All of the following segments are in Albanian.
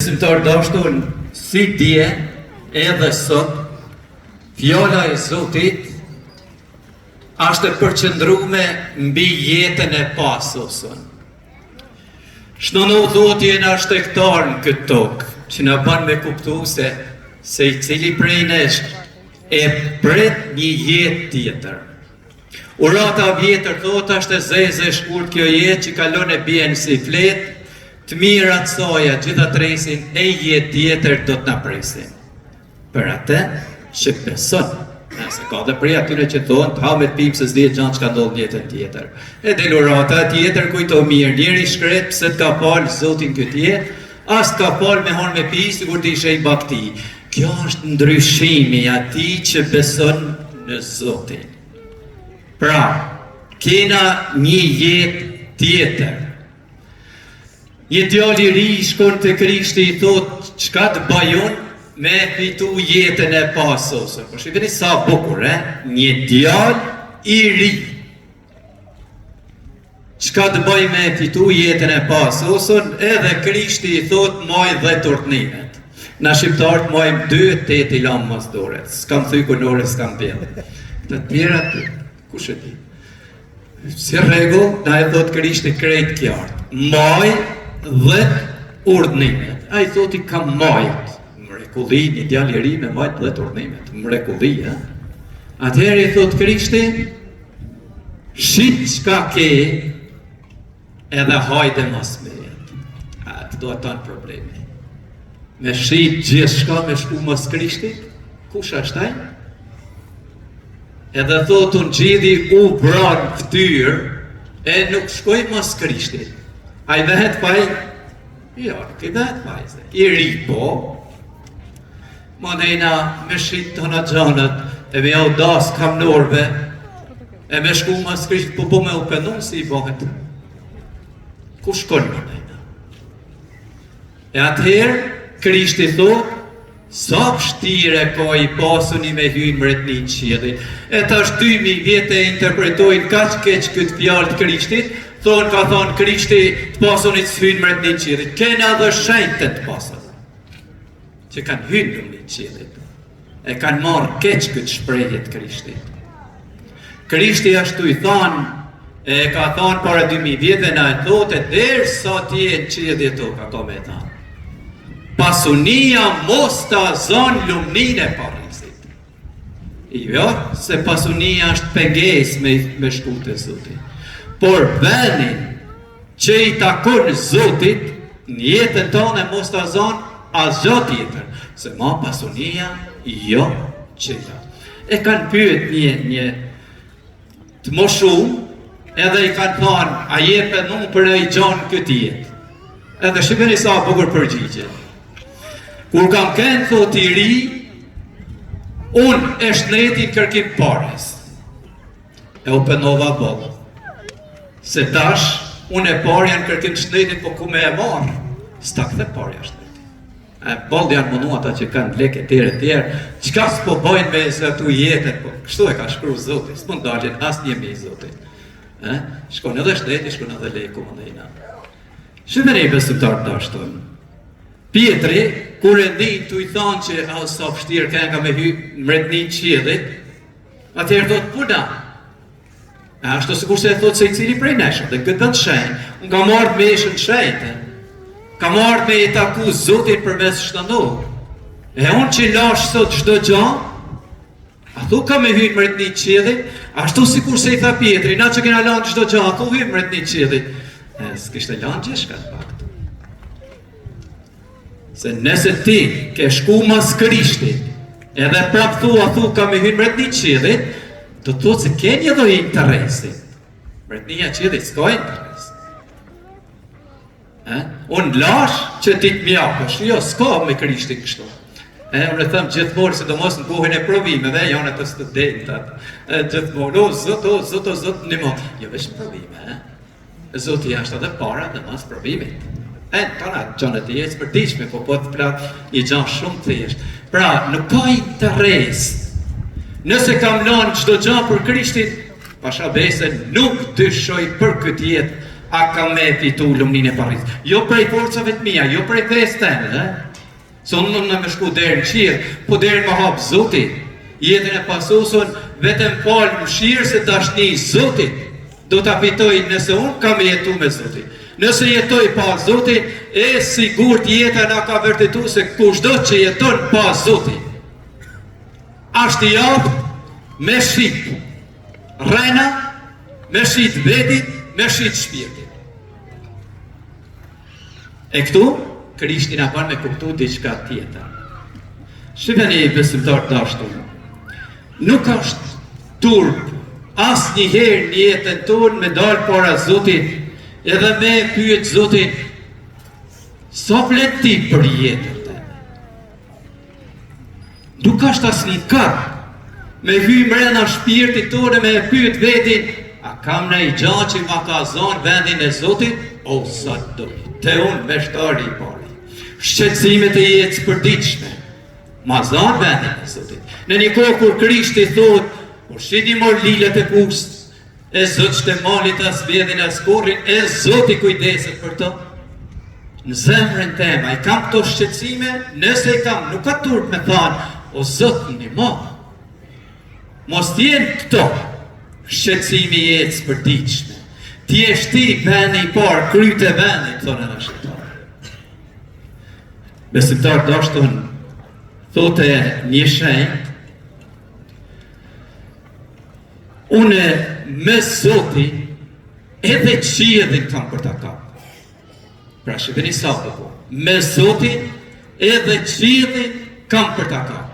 Besimtar dashur, si dje edhe sot, fjala e Zotit është e përqendruar mbi jetën e pasosën. Shnono Zoti në shtektar në këtë tokë, që na bën me kuptu se i cili prej nesh e pret një jetë tjetër. Urata vjetër thot është e zezë e shkurt kjo jetë që kalon e bjen si fletë, të mirat soja gjitha tresin e jetë tjetër do të na presin. Për atë që beson, nëse ka dhe prej atyre që thonë të hamet pimë se s'dihet gjanë që ka ndodhë jetën tjetër. E del urata tjetër kujto mirë, njeri shkret pëse t'ka falë Zotin këtë jetë, as t'ka falë me hanë me pi, sigur t'ishe i bakti. Kjo është ndryshimi ati që beson në Zotin. Pra, kena një jetë tjetër. Një djalë i ri shkon te Krishti i thot, çka të bajon me fitu jetën e pasosën. Po shikoni sa bukur, një djalë i ri. Çka të bëj me fitu jetën e pasosën, edhe Krishti i thot, moj 10 urdhnimet. Na shqiptarët mojmë 2-8 i lamë mas dore. S'kam thuj kunore, s'kam bjellë. Të tjera, kush e di? Si rregull, na e thot Krishti krejt kjartë. Moj 10 urdhnimet. A i thoti ka majt. Mrekulli, një djalë i ri me majt 10 urdhnimet. Mrekulli, Atëherë i thot Krishti, shit çka ke, edhe hajde mas me jetë. Atë do atë në problemi. Me shit gjithë shka me shku mas Krishtit, kush është ai? Edhe thot unë gjithi u branë ftyrë, e nuk shkoj mas Krishtit. A i vehet paj? Jo, nuk i vehet paj. I ri po. Ma nejna me shqit të hëna gjanët, e me jau das kamnorve, e me shku mas Krishtit, po me u penun si i bëhet. Ku shkon ma nejna? E atëherë, Krishti thot, sa pështire ka i pasuni me hynë mretni në qiellin. E tash 2000 vjetë e interpretojnë kaq keq këtë fjallë të Krishtit, thonë ka thonë Krishti të pasunit së hynë mretni në qiellin. Kena dhe shenjtën të pasunit, që kanë hynë në qiellin. E kanë marrë keq këtë shprehje të Krishtit. Krishti ashtu i thonë, e ka thonë para 2000 vjetë dhe na e thotë, derë sa ti e në qiellin toka, ka me thonë. Pasunia mos ta zon lumnin e parisit. Jo, se pasunia është penges me shkut e Zotit. Por venin që i takon Zotit, në jetën tonë mos ta zon asgjë tjetër. Se ma pasunia, jo qëta. E kanë pyet një të moshum, edhe i kanë thonë, a jepe nuk për e i gjonë këtë jetë. Edhe shikoni sa bukur përgjigje. Kur kam kënë thot i ri, unë e shtnetin kërkim pares. E u penova bëllë. Se tash, unë e parja në kërkim shtnetin, po ku me e marë, s'ta këthe parja shtnetin. E bëllë janë mënu ata që kanë leke tjere, qka s'po bojnë me zëtu jetën, po kështu e ka shkru Zotit, s'po ndaljen as një mi Zotit. Shkon edhe shtnetin, shkon edhe leku më dhejna. Shumëri i besimtar të ashtonë. Pietri, kur e ndi të i thonë që sa pështirë kënë ka me hy mretni qiellit, atëherë thotë puna. Ashtu sikur se e thotë se i cili prej neshën, dhe këtë të shenjë, unë ka marrë me ishën shenjë, ka marrë me i taku Zotit përmes shtëndohë. E unë që lash sot çdo gjanë, atu ka me hy mretni qiellit, ashtu sikur se i tha Pietri, na që kena lanë çdo gjanë, atu hy mretni qiellit. S'kishte lanë gjeshka të pak. Se nëse ti ke shku mas Krishtit, edhe prap thu ka me hynë mretni qiellit, do të thotë se ke një do interesit. Mretnia qiellit s'ka interes. Unë lash që ti të mjapësh, jo s'ka me Krishtin kështu. Unë e thëmë gjithmonë, se do mos në kohën e provimeve, janë të studentat, gjithmonë, zot, një mo. Jo veç në provime, Zoti ashtë edhe para dhe mas provimit. Tona gjanët e jetës për diqme, po të plak një gjanë shumë thjesht. Pra, nuk ka interes. Nëse kam lanë qdo gjanë për Krishtin, pasha bese nuk dyshoj për këtë jetë a ka me fitu lumnin e Paris. Jo prej forcave të mia, jo prej festën, so unë në me shku derë në qirë, po derë më hapë Zotit. Jetën e pasosun, vetëm falë më shirë se dashni Zotit. Do të fitoj nëse unë kam jetu me Zotit. Nëse jetoj pa Zotit, e sigur të jeta nga ka vërtetu se kushdo që jeton pa Zotit. Ashtë i japë me shqit rena, me shqit vetit, me shqit shpirtit. E këtu, Krishti na bën me kuptu diçka tjetër. Shifeni besimtar dashur. Nuk është turp asnjëherë në jetën tonë me dalë para Zotit edhe me pyet Zotin sa flet ti për jetën tënde. Nuk është asnjë kap me hyj mrena shpirtit tonë me pyet vetin a kam në i gjatë që ma ka zonë vendin e Zotit o sa do te unë me shtari i pari. Shqetësimet e jetës përditshme, ma zanë vendin e Zotit. Në një kohë kur Krishti thot, por shqiti mor lilet e pustë, e Zot shte malit as bjedhin as korrin, e Zoti kujdeset për të. Në zemrën tema, i kam këto shqetësime, nëse i kam, nuk ka turp me thanë, o Zot një ma. Mos t'jen këto shqetësimi jetës përditshme. Ti e shti vendi i parë, kryte vendi, thonë në shqetarë. Besimtar dashur, thote një shenjë, une me Zotin edhe qiellin kam për ta kapur. Pra shikoni sa po. Me Zotin edhe qiellin kam për ta kapur.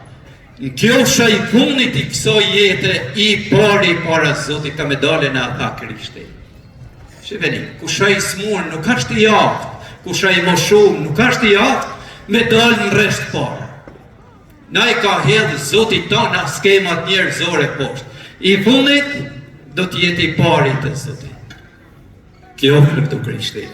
Në kjo shaj punit i kësaj jete i pari para Zotit ka me dale në ata Krishti. Shikoni, ku shaj smur nuk është i aftë, ku shaj më shumë nuk është i aftë, me dalë në reshtë parë. Na i ka hedhë Zotit tona skemat njerëzore poshtë. I punit do t'jeti pari të Zotit. Kjo këtu Krishti.